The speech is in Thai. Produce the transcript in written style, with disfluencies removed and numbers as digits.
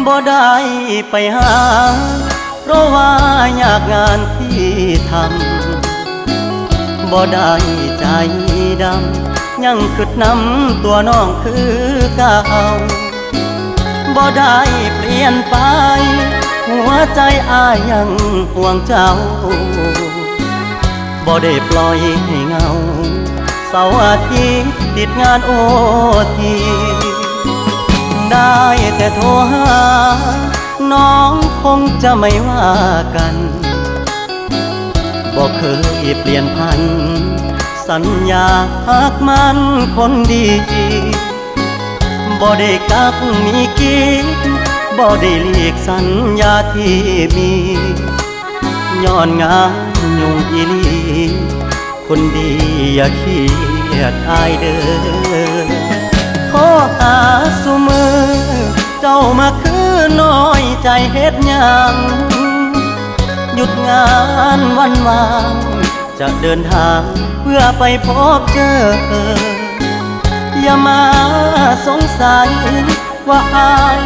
บ่ได้ไปหาเพราะว่ายากงานที่ทำบ่ได้ใจดำยังคิดนำตัวน้องคือเก่าบ่ได้เปลี่ยนไปหัวใจอ้ายยังห่วงเจ้าบ่ได้ปล่อยให้เงาเสาร์อาทิตย์ติดงานโอทีได้แต่โทรหาน้องคงจะไม่ว่ากันบ่เคยเปลี่ยนพันสัญญาหักมันคนดีบ่ได้กักมีกิ๊กบ่ได้หลีกสัญญาที่มีย้อนงานยุ่งอีหลีคนดีอย่าเครียดอายเด้อขอหาสุมือเจ้ามาคือน้อยใจเฮ็ดหยังหยุดงานวันวางจะเดินทางเพื่อไปพบเจออย่ามาสงสัยว่าอาย